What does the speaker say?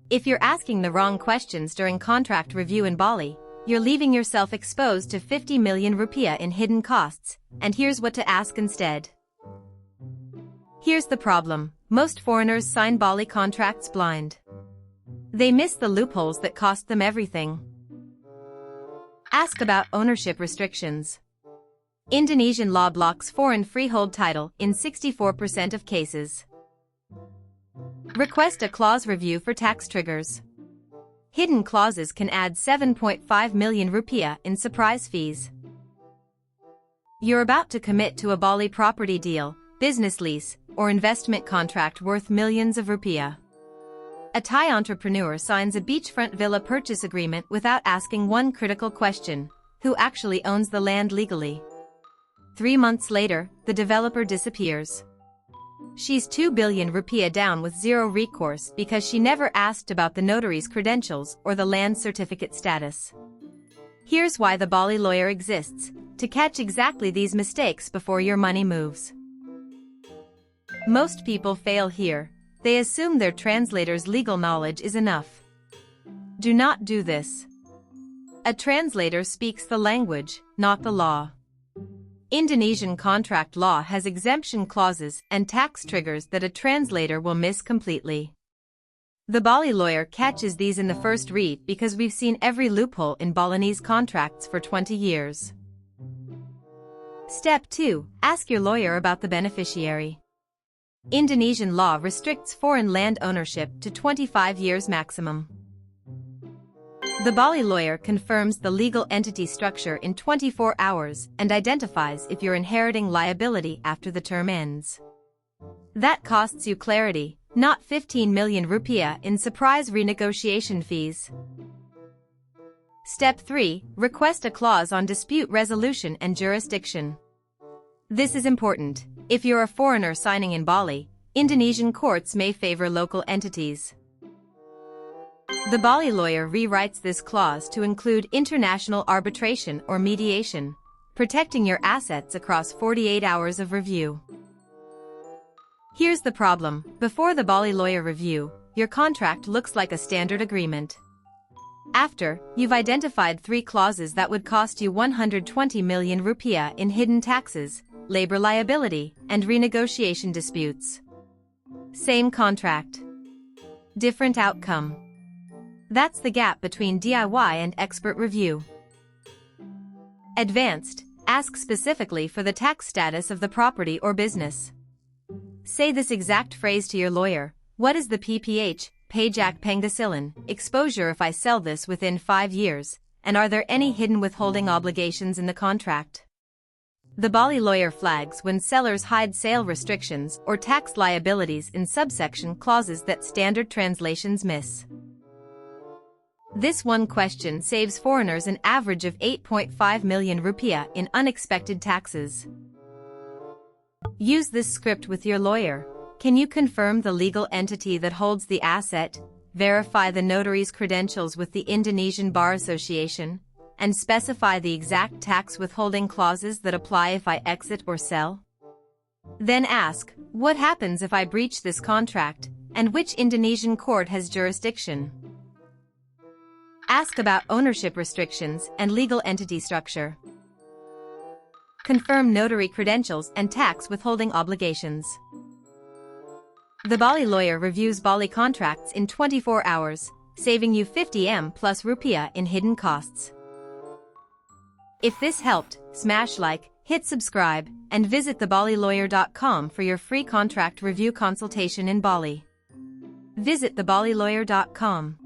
If you're asking the wrong questions during contract review in Bali, you're leaving yourself exposed to 50 million rupiah in hidden costs, and here's what to ask instead. Here's the problem: most foreigners sign Bali contracts blind. They miss the loopholes that cost them everything. Ask about ownership restrictions. Indonesian law blocks foreign freehold title in 64% of cases. Request a clause review for tax triggers. Hidden clauses can add 7.5 million rupiah in surprise fees. You're about to commit to a Bali property deal, business lease, or investment contract worth millions of rupiah. A Thai entrepreneur signs a beachfront villa purchase agreement without asking one critical question: who actually owns the land legally? 3 months later, the developer disappears. She's 2 billion rupiah down with zero recourse because she never asked about the notary's credentials or the land certificate status. Here's why the Bali lawyer exists: to catch exactly these mistakes before your money moves. Most people fail here. They assume their translator's legal knowledge is enough. Do not do this. A translator speaks the language, not the law. Indonesian contract law has exemption clauses and tax triggers that a translator will miss completely. The Bali lawyer catches these in the first read because we've seen every loophole in Balinese contracts for 20 years. Step 2. Ask your lawyer about the beneficiary. Indonesian law restricts foreign land ownership to 25 years maximum. The Bali lawyer confirms the legal entity structure in 24 hours and identifies if you're inheriting liability after the term ends. That costs you clarity, not 15 million rupiah in surprise renegotiation fees. Step 3. Request a clause on dispute resolution and jurisdiction. This is important. If you're a foreigner signing in Bali, Indonesian courts may favor local entities. The Bali lawyer rewrites this clause to include international arbitration or mediation, protecting your assets across 48 hours of review. Here's the problem: before the Bali lawyer review, your contract looks like a standard agreement. After, you've identified 3 clauses that would cost you 120 million rupiah in hidden taxes, labor liability, and renegotiation disputes. Same contract. Different outcome. That's the gap between DIY and expert review. Advanced. Ask specifically for the tax status of the property or business. Say this exact phrase to your lawyer: what is the PPH, pajak penghasilan, exposure if I sell this within 5 years, and are there any hidden withholding obligations in the contract? The Bali lawyer flags when sellers hide sale restrictions or tax liabilities in subsection clauses that standard translations miss. This one question saves foreigners an average of 8.5 million rupiah in unexpected taxes. Use this script with your lawyer. Can you confirm the legal entity that holds the asset, verify the notary's credentials with the Indonesian Bar Association, and specify the exact tax withholding clauses that apply if I exit or sell? Then ask, what happens if I breach this contract, and which Indonesian court has jurisdiction? Ask about ownership restrictions and legal entity structure. Confirm notary credentials and tax withholding obligations. The Bali lawyer reviews Bali contracts in 24 hours, saving you 50 plus rupiah in hidden costs. If this helped, smash like, hit subscribe, and visit TheBaliLawyer.com for your free contract review consultation in Bali. Visit TheBaliLawyer.com.